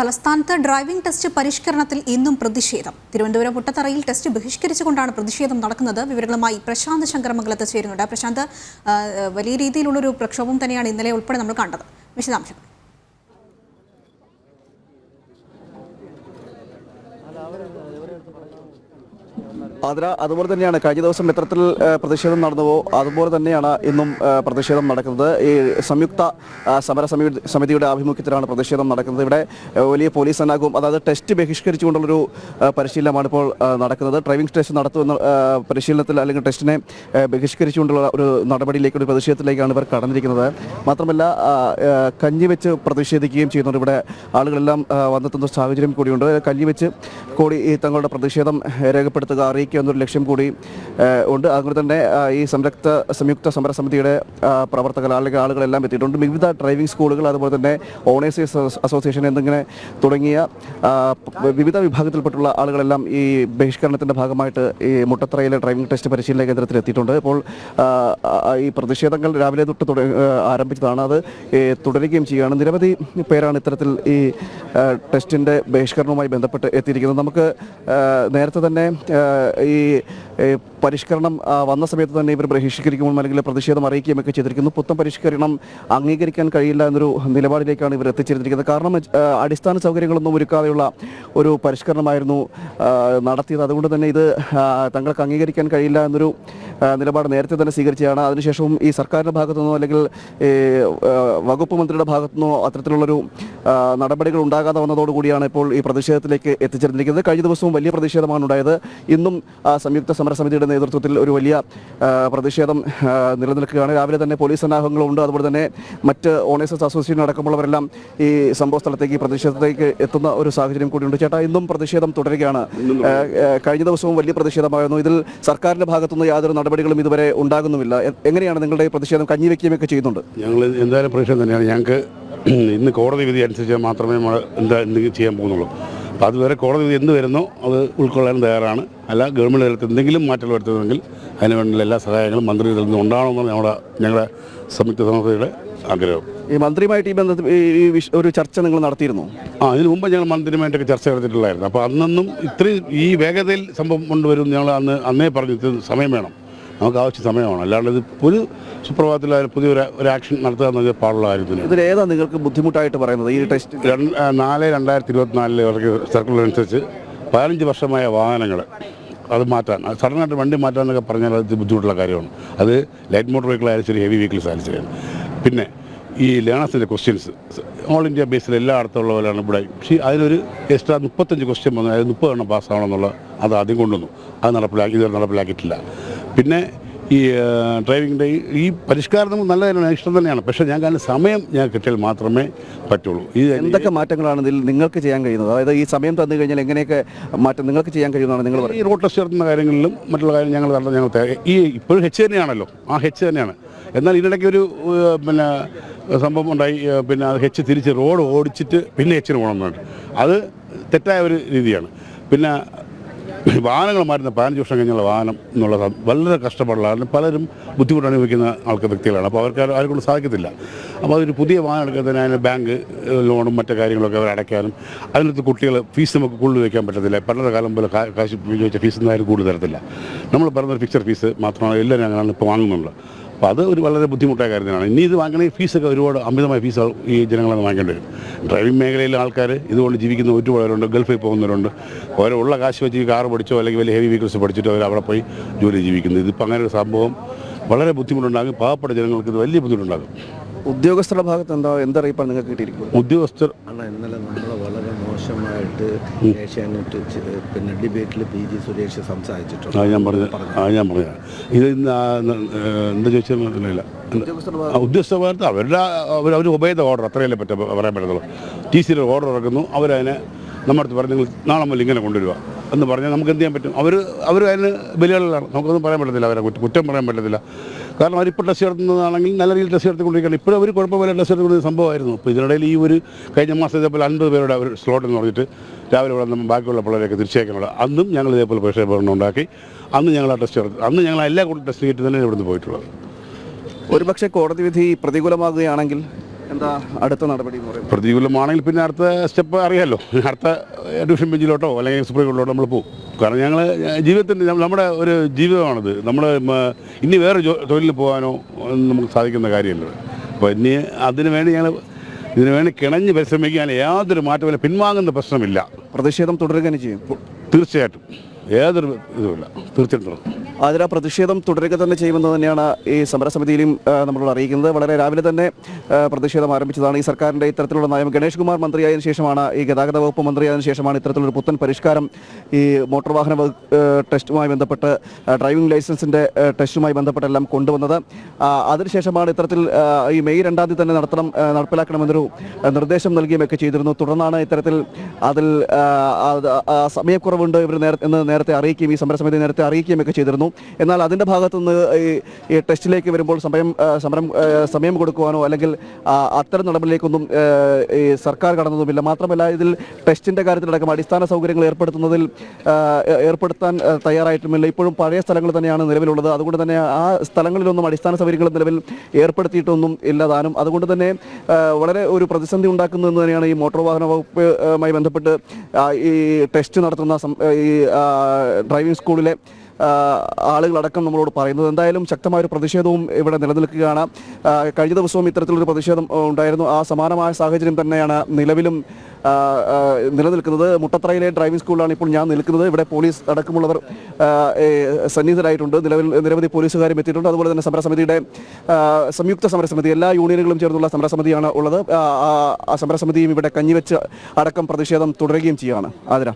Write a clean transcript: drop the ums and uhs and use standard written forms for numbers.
തലസ്ഥാനത്ത് driving test പരിഷ്കരണത്തിൽ ഇന്നും പ്രതിഷേധം. തിരുവനന്തപുരം പുട്ടത്തറയിൽ ടെസ്റ്റ് ബഹിഷ്കരിച്ചുകൊണ്ടാണ് പ്രതിഷേധം നടക്കുന്നത്. വിവരങ്ങളുമായി പ്രശാന്ത് ശങ്കരമംഗലത്ത് ചേരുന്നുണ്ട്. പ്രശാന്ത്, വലിയ രീതിയിലുള്ളൊരു പ്രക്ഷോഭം തന്നെയാണ് ഇന്നലെ ഉൾപ്പെടെ നമ്മൾ കണ്ടത്. വിശദാംശങ്ങൾ. അതുപോലെ തന്നെയാണ് കഴിഞ്ഞ ദിവസം എത്രത്തിൽ പ്രതിഷേധം നടന്നുവോ അതുപോലെ തന്നെയാണ് ഇന്നും പ്രതിഷേധം നടക്കുന്നത്. ഈ സംയുക്ത സമരസമിതിയുടെ ആഭിമുഖ്യത്തിലാണ് പ്രതിഷേധം നടക്കുന്നത്. ഇവിടെ വലിയ പോലീസ് സന്നാഹവും, അതായത് ടെസ്റ്റ് ബഹിഷ്കരിച്ചുകൊണ്ടുള്ളൊരു പരിശീലനമാണ് ഇപ്പോൾ നടക്കുന്നത്. ഡ്രൈവിംഗ് ടെസ്റ്റ് നടത്തുന്ന പരിശീലനത്തിൽ അല്ലെങ്കിൽ ടെസ്റ്റിനെ ബഹിഷ്കരിച്ചുകൊണ്ടുള്ള ഒരു നടപടിയിലേക്ക്, ഒരു പ്രതിഷേധത്തിലേക്കാണ് ഇവർ കടന്നിരിക്കുന്നത്. മാത്രമല്ല കഞ്ഞിവെച്ച് പ്രതിഷേധിക്കുകയും ചെയ്യുന്നുണ്ട്. ഇവിടെ ആളുകളെല്ലാം വന്നെത്തുന്ന സാഹചര്യം കൂടിയുണ്ട്. കഞ്ഞിവെച്ച് കൂടി ഈ തങ്ങളുടെ പ്രതിഷേധം രേഖപ്പെടുത്തുക, അറിയിക്കുക എന്നൊരു ലക്ഷ്യം കൂടി ഉണ്ട്. അതുകൊണ്ട് തന്നെ ഈ സംയുക്ത സമരസമിതിയുടെ പ്രവർത്തകർ അല്ലെങ്കിൽ ആളുകളെല്ലാം എത്തിയിട്ടുണ്ട്. വിവിധ ഡ്രൈവിംഗ് സ്കൂളുകൾ, അതുപോലെ തന്നെ ഓണേഴ്സ് അസോസിയേഷൻ എന്നിങ്ങനെ തുടങ്ങിയ വിവിധ വിഭാഗത്തിൽപ്പെട്ടുള്ള ആളുകളെല്ലാം ഈ ബഹിഷ്കരണത്തിൻ്റെ ഭാഗമായിട്ട് ഈ മുട്ടത്തറയിലെ ഡ്രൈവിംഗ് ടെസ്റ്റ് പരിശീലന കേന്ദ്രത്തിൽ എത്തിയിട്ടുണ്ട്. ഇപ്പോൾ ഈ പ്രതിഷേധങ്ങൾ രാവിലെ തൊട്ട് ആരംഭിച്ചതാണ്. അത് തുടരുകയും ചെയ്യുകയാണ്. നിരവധി പേരാണ് ഇത്തരത്തിൽ ഈ ടെസ്റ്റിൻ്റെ ബഹിഷ്കരണവുമായി ബന്ധപ്പെട്ട് എത്തിയിരിക്കുന്നത്. നമുക്ക് നേരത്തെ തന്നെ ഈ പരിഷ്കരണം വന്ന സമയത്ത് തന്നെ ഇവർ ബഹിഷ്കരിക്കുമ്പോൾ അല്ലെങ്കിൽ പ്രതിഷേധം അറിയിക്കുകയൊക്കെ ചെയ്തിരിക്കുന്നു. പുത്തൻ പരിഷ്കരണം അംഗീകരിക്കാൻ കഴിയില്ല എന്നൊരു നിലപാടിലേക്കാണ് ഇവർ എത്തിച്ചേർന്നിരിക്കുന്നത്. കാരണം അടിസ്ഥാന സൗകര്യങ്ങളൊന്നും ഒരുക്കാതെയുള്ള ഒരു പരിഷ്കരണമായിരുന്നു നടത്തിയത്. അതുകൊണ്ട് തന്നെ ഇത് തങ്ങൾക്ക് അംഗീകരിക്കാൻ കഴിയില്ല എന്നൊരു നിലപാട് നേരത്തെ തന്നെ സ്വീകരിച്ചതാണ്. അതിനുശേഷവും ഈ സർക്കാരിൻ്റെ ഭാഗത്തുനിന്നോ അല്ലെങ്കിൽ വകുപ്പ് മന്ത്രിയുടെ ഭാഗത്തുനിന്നോ അത്തരത്തിലുള്ളൊരു നടപടികൾ ഉണ്ടാകാതെ വന്നതോടുകൂടിയാണ് ഇപ്പോൾ ഈ പ്രതിഷേധത്തിലേക്ക് എത്തിച്ചേർന്നിരിക്കുന്നത്. കഴിഞ്ഞ ദിവസവും വലിയ പ്രതിഷേധമാണ് ഉണ്ടായത്. ഇന്നും സംയുക്ത സമരസമിതിയുടെ നേതൃത്വത്തിൽ ഒരു വലിയ പ്രതിഷേധം നിലനിൽക്കുകയാണ്. രാവിലെ തന്നെ പോലീസ് സന്നാഹങ്ങളുണ്ട്. അതുപോലെ തന്നെ മറ്റ് ഓണേഴ്സ് അസോസിയേഷൻ അടക്കമുള്ളവരെല്ലാം ഈ സംഭവ സ്ഥലത്തേക്ക്, പ്രതിഷേധത്തിലേക്ക് എത്തുന്ന ഒരു സാഹചര്യം കൂടിയുണ്ട്. ചേട്ടാ, ഇന്നും പ്രതിഷേധം തുടരുകയാണ്. കഴിഞ്ഞ ദിവസവും വലിയ പ്രതിഷേധമായിരുന്നു. ഇതിൽ സർക്കാരിൻ്റെ ഭാഗത്തുനിന്ന് യാതൊരു നടപടികളും ഇതുവരെ ഉണ്ടാകുന്നുമില്ല. എങ്ങനെയാണ് നിങ്ങളുടെ പ്രതിഷേധം? കഞ്ഞിവെക്കുകയൊക്കെ ചെയ്യുന്നുണ്ട്. ഞങ്ങൾ എന്തായാലും പ്രതിഷേധം തന്നെയാണ്. ഞങ്ങൾക്ക് ഇന്ന് കോടതി വിധി അനുസരിച്ച് മാത്രമേ നമ്മൾ എന്തെങ്കിലും ചെയ്യാൻ പോകുന്നുള്ളൂ. അപ്പോൾ അതുവരെ കോടതി വിധി എന്ത് വരുന്നോ അത് ഉൾക്കൊള്ളാൻ തയ്യാറാണ്. അല്ല, ഗവൺമെൻറ് തലത്തിൽ എന്തെങ്കിലും മാറ്റങ്ങൾ വരുത്തുന്നെങ്കിൽ അതിന് വേണ്ടിയുള്ള എല്ലാ സഹായങ്ങളും മന്ത്രി തലത്തിൽ നിന്ന് ഉണ്ടാവണമെന്നാണ് ഞങ്ങളുടെ സംയുക്ത സമരസമിതിയുടെ ആഗ്രഹം. ഈ മന്ത്രിയുമായിട്ട് ഈ ബന്ധത്തിൽ ഒരു ചർച്ച നിങ്ങൾ നടത്തിയിരുന്നു? ഇതിനു മുമ്പ് ഞങ്ങൾ മന്ത്രിയുമായിട്ടൊക്കെ ചർച്ച നടത്തിയിട്ടുള്ളായിരുന്നു. അപ്പോൾ അന്നൊന്നും ഇത്രയും ഈ വേഗതയിൽ സംഭവം കൊണ്ടുവരും ഞങ്ങൾ അന്നേ പറഞ്ഞു, ഇത് സമയം വേണം, നമുക്ക് ആവശ്യ സമയമാണ്. അല്ലാണ്ട് ഇത് ഒരു സുപ്രഭാതത്തിൽ പുതിയൊരു ആക്ഷൻ നടത്തുക എന്നത് പാടുള്ള കാര്യത്തിന്. ഇതിലേതാണ് നിങ്ങൾക്ക് ബുദ്ധിമുട്ടായിട്ട് പറയുന്നത്? ഈ ടെസ്റ്റ് 4/2024 ഇറക്കിയ സർക്കുലർ അനുസരിച്ച് 15 വർഷമായ വാഹനങ്ങൾ അത് മാറ്റാൻ, സഡനായിട്ട് വണ്ടി മാറ്റാൻ എന്നൊക്കെ പറഞ്ഞാൽ അത് ബുദ്ധിമുട്ടുള്ള കാര്യമാണ്. അത് ലൈറ്റ് മോട്ടോർ വെഹിക്കിൾ ആയാലും ശരി, ഹെവി വെഹിക്കിൾസ് ആയാലും ശരിയാണ്. പിന്നെ ഈ ലേണേഴ്സിൻ്റെ ക്വസ്റ്റ്യൻസ് ഓൾ ഇന്ത്യ ബേസിൽ എല്ലായിടത്തുള്ള പോലെയാണ് ഇവിടെ. പക്ഷേ അതിലൊരു എക്സ്ട്രാ 35 ക്വസ്റ്റ്യൻ വന്നു, അതായത് 30 എണ്ണം പാസ്സാവണം എന്നുള്ള അത് ആദ്യം കൊണ്ടുവന്നു. അത് ഇതുവരെ നടപ്പിലാക്കിയിട്ടില്ല. പിന്നെ ഈ ഡ്രൈവിങ്ങിൻ്റെ ഈ പരിഷ്കാരം നല്ല തന്നെയാണ്, ഇഷ്ടം തന്നെയാണ്. പക്ഷേ ഞാൻ കാരണം സമയം ഞാൻ കിട്ടിയാൽ മാത്രമേ പറ്റുള്ളൂ. ഇത് എന്തൊക്കെ മാറ്റങ്ങളാണ് ഇതിൽ നിങ്ങൾക്ക് ചെയ്യാൻ കഴിയുന്നത്? അതായത് ഈ സമയം തന്നു കഴിഞ്ഞാൽ എങ്ങനെയൊക്കെ മാറ്റം നിങ്ങൾക്ക് ചെയ്യാൻ കഴിയുന്നതാണ് നിങ്ങൾ ഈ റോഡ് ടെസ്റ്റ് നടത്തുന്ന കാര്യങ്ങളിലും മറ്റുള്ള കാര്യം ഞങ്ങൾ ഈ ഇപ്പോഴും ഹെച്ച് തന്നെയാണല്ലോ, ആ ഹെച്ച് തന്നെയാണ്. എന്നാൽ ഇതിനിടയ്ക്ക് ഒരു പിന്നെ സംഭവം ഉണ്ടായി. പിന്നെ ഹെച്ച് തിരിച്ച് റോഡ് ഓടിച്ചിട്ട് പിന്നെ ഹെച്ചിന് പോകണമെന്നുണ്ട്. അത് തെറ്റായ ഒരു രീതിയാണ്. പിന്നെ വാഹനങ്ങൾ മാറ്റുന്ന 15 വർഷം കഴിഞ്ഞുള്ള വാഹനം എന്നുള്ള വളരെ കഷ്ടപ്പാടുള്ള പലരും ബുദ്ധിമുട്ട് അനുഭവിക്കുന്ന വ്യക്തികളാണ്. അപ്പോൾ ആർക്കൊണ്ട് സാധിക്കത്തില്ല. അപ്പോൾ അതൊരു പുതിയ വാഹനം എടുക്കുന്നതിന് അതിന് ബാങ്ക് ലോണും മറ്റു കാര്യങ്ങളൊക്കെ അവർ അടയ്ക്കാനും, അതിനകത്ത് കുട്ടികൾ ഫീസ് നമുക്ക് കൂടുതൽ വയ്ക്കാൻ പറ്റത്തില്ല. പണ്ടത്തെ കാലം പോലെ കാശ് ചോദിച്ച ഫീസൊന്നും ആരും കൂടുതൽ തരത്തില്ല. നമ്മൾ പറഞ്ഞൊരു ഫിക്സഡ് ഫീസ് മാത്രമാണ് എല്ലാവരും അങ്ങനെയാണ് ഇപ്പോൾ വാങ്ങുന്നുള്ളത്. അപ്പോൾ അത് ഒരു വളരെ ബുദ്ധിമുട്ടായ കാര്യമാണ്. ഇനി ഇത് വാങ്ങണമെങ്കിൽ ഫീസൊക്കെ ഒരുപാട് അമിതമായ ഫീസ് ഈ ജനങ്ങളൊന്ന് വാങ്ങേണ്ടി വരും. ഡ്രൈവിംഗ് മേഖലയിലെ ആൾക്കാർ ഇതുകൊണ്ട് ജീവിക്കുന്ന ഒരുപാടുണ്ട്. ഗൾഫിൽ പോകുന്നവരുണ്ട്. ഓരോ ഉള്ള കാശ് വെച്ച് കാർ പഠിച്ചോ അല്ലെങ്കിൽ വലിയ ഹെവി വെഹിക്കിൾസ് പഠിച്ചിട്ടോ അവർ അവിടെ പോയി ജോലി ജീവിക്കുന്നു. ഇതിപ്പോൾ അങ്ങനെ ഒരു സംഭവം വളരെ ബുദ്ധിമുട്ടുണ്ടാകും. പാവപ്പെട്ട ജനങ്ങൾക്ക് ഇത് വലിയ ബുദ്ധിമുട്ടുണ്ടാകും. ഉദ്യോഗസ്ഥരുടെ ഭാഗത്ത് എന്തറിയിപ്പാണ് നിങ്ങൾക്ക് കിട്ടിയിരിക്കുന്നത്? ഉദ്യോഗസ്ഥർ ഇന്നലെ നമ്മൾ വളരെ മോശമായിട്ട് ഏഷ്യാനെറ്റ് പിന്നെ ഡിബേറ്റിൽ PG സുരേഷ് സംസാരിച്ചിട്ടുണ്ട്. ഞാൻ പറഞ്ഞത് ഇത് എന്താ ചോദിച്ചില്ല. ഉദ്യോഗസ്ഥ ഭാഗത്ത് അവർ ഒബേ ദ ഓർഡർ, അത്രയല്ലേ പറയാൻ പറ്റത്തുള്ളൂ. TC ഓർഡർ ഇറക്കുന്നു, അവരതിനെ നമ്മുടെ അടുത്ത് പറഞ്ഞു നിങ്ങൾ നാളെ മുതൽ ഇങ്ങനെ കൊണ്ടുവരിക എന്ന് പറഞ്ഞാൽ നമുക്ക് എന്ത് ചെയ്യാൻ പറ്റും? അവർ അതിന് ബലികളിലാണ്. നമുക്കൊന്നും പറയാൻ പറ്റത്തില്ല, അവരെ കുറ്റം പറയാൻ പറ്റത്തില്ല. കാരണം അവരിപ്പോൾ ടെസ്റ്റ് നടത്തുന്നതാണെങ്കിൽ നല്ല രീതിയിൽ ടെസ്റ്റ് നടത്തിക്കൊണ്ടിരിക്കുകയാണ്. ഇപ്പോഴും അവർ കുഴപ്പമില്ല ടെസ്റ്റ് നടത്തിക്കൊണ്ടിരുന്ന സംഭവമായിരുന്നു. അപ്പോൾ ഇതിനിടയിൽ ഈ ഒരു കഴിഞ്ഞ മാസം ഇതേപോലെ 50 പേരുടെ ഒരു സ്ലോട്ട് എന്ന് പറഞ്ഞിട്ട് രാവിലെ ഇവിടെ നമ്മൾ ബാക്കിയുള്ള പിള്ളേരെയൊക്കെ തിരിച്ചേക്കാനുള്ള അന്നും ഞങ്ങൾ ഇതേപോലെ പ്രക്ഷേപണം ഉണ്ടാക്കി. അന്ന് ഞങ്ങൾ ആ ടെസ്റ്റ് നടത്തി. അന്ന് ഞങ്ങൾ എല്ലാ ടെസ്റ്റ് കിട്ടി തന്നെ ഇവിടുന്ന് പോയിട്ടുള്ളത്. ഒരുപക്ഷെ കോടതി വിധി പ്രതികൂലമാകുകയാണെങ്കിൽ എന്താ അടുത്ത നടപടി എന്ന് പറയുന്നത്? പ്രതികൂലമാണെങ്കിൽ പിന്നെ അടുത്ത സ്റ്റെപ്പ് അറിയാമല്ലോ. അടുത്ത ഡിവിഷൻ ബെഞ്ചിലോട്ടോ അല്ലെങ്കിൽ സുപ്രീം കോടതിയിലോട്ടോ നമ്മൾ പോകും. കാരണം ഞങ്ങൾ ജീവിതത്തിൻ്റെ നമ്മുടെ ഒരു ജീവിതമാണിത്. നമ്മൾ ഇനി വേറെ തൊഴിലിൽ പോകാനോ ഒന്നും നമുക്ക് സാധിക്കുന്ന കാര്യമല്ല. അപ്പോൾ ഇനി ഇതിനു വേണ്ടി കിണഞ്ഞ് പരിശ്രമിക്കാൻ യാതൊരു മാറ്റമില്ല, പിൻവാങ്ങുന്ന പ്രശ്നമില്ല. പ്രതിഷേധം തുടരുകയും ചെയ്യും തീർച്ചയായിട്ടും, യാതൊരു ഇതുമില്ല, തീർച്ചയായിട്ടും. ആതിര, പ്രതിഷേധം തുടരുക തന്നെ ചെയ്യുമെന്ന് തന്നെയാണ് ഈ സമരസമിതിയിലും നമ്മളോട് അറിയിക്കുന്നത്. വളരെ രാവിലെ തന്നെ പ്രതിഷേധം ആരംഭിച്ചതാണ്. ഈ സർക്കാരിൻ്റെ ഇത്തരത്തിലുള്ള നയം ഗണേഷ് കുമാർ മന്ത്രിയായതിനു ശേഷമാണ്, ഈ ഗതാഗത വകുപ്പ് മന്ത്രിയായതിനു ശേഷമാണ് ഇത്തരത്തിലൊരു പുത്തൻ പരിഷ്കാരം ഈ മോട്ടോർ വാഹന ടെസ്റ്റുമായി ബന്ധപ്പെട്ട്, ഡ്രൈവിംഗ് ലൈസൻസിൻ്റെ ടെസ്റ്റുമായി ബന്ധപ്പെട്ടെല്ലാം കൊണ്ടുവന്നത്. അതിനുശേഷമാണ് ഇത്തരത്തിൽ ഈ മെയ് 2-ാം തീയതി തന്നെ നടപ്പിലാക്കണമെന്നൊരു നിർദ്ദേശം നൽകുകയൊക്കെ ചെയ്തിരുന്നു. തുടർന്നാണ് ഇത്തരത്തിൽ അതിൽ സമയക്കുറവുണ്ട് എന്ന് നേരത്തെ അറിയിക്കുകയും ഈ സമരസമിതി നേരത്തെ അറിയിക്കുകയൊക്കെ ചെയ്തിരുന്നു. എന്നാൽ അതിൻ്റെ ഭാഗത്തുനിന്ന് ഈ ടെസ്റ്റിലേക്ക് വരുമ്പോൾ സമയം കൊടുക്കുവാനോ അല്ലെങ്കിൽ അത്തരം നടപടിയിലേക്കൊന്നും ഈ സർക്കാർ കടന്നതുമില്ല. മാത്രമല്ല, ഇതിൽ ടെസ്റ്റിൻ്റെ കാര്യത്തിലടക്കം അടിസ്ഥാന സൗകര്യങ്ങൾ ഏർപ്പെടുത്താൻ തയ്യാറായിട്ടുമില്ല. ഇപ്പോഴും പഴയ സ്ഥലങ്ങൾ തന്നെയാണ് നിലവിലുള്ളത്. അതുകൊണ്ട് തന്നെ ആ സ്ഥലങ്ങളിലൊന്നും അടിസ്ഥാന സൗകര്യങ്ങൾ നിലവിൽ ഏർപ്പെടുത്തിയിട്ടൊന്നും ഇല്ലതാനും. അതുകൊണ്ട് തന്നെ വളരെ ഒരു പ്രതിസന്ധി ഉണ്ടാക്കുന്നതെന്ന് തന്നെയാണ് ഈ മോട്ടോർ വാഹന വകുപ്പുമായി ബന്ധപ്പെട്ട് ഈ ടെസ്റ്റ് നടത്തുന്ന ഈ ഡ്രൈവിംഗ് സ്കൂളിലെ ആളുകളടക്കം നമ്മളോട് പറയുന്നത്. എന്തായാലും ശക്തമായൊരു പ്രതിഷേധവും ഇവിടെ നിലനിൽക്കുകയാണ്. കഴിഞ്ഞ ദിവസവും ഇത്തരത്തിലൊരു പ്രതിഷേധം ഉണ്ടായിരുന്നു. ആ സമാനമായ സാഹചര്യം തന്നെയാണ് നിലവിലും നിലനിൽക്കുന്നത്. മുട്ടത്തറയിലെ ഡ്രൈവിംഗ് സ്കൂളിലാണ് ഇപ്പോൾ ഞാൻ നിൽക്കുന്നത്. ഇവിടെ പോലീസ് അടക്കമുള്ളവർ സന്നിഹിതരായിട്ടുണ്ട്. നിരവധി പോലീസുകാരും എത്തിയിട്ടുണ്ട്. അതുപോലെ തന്നെ സമരസമിതിയുടെ സംയുക്ത സമരസമിതി, എല്ലാ യൂണിയനുകളും ചേർന്നുള്ള സമരസമിതിയാണ് ഉള്ളത്. ആ സമരസമിതിയും ഇവിടെ കഞ്ഞിവെച്ച് അടക്കം പ്രതിഷേധം തുടരുകയും ചെയ്യുകയാണ്. ആതിര.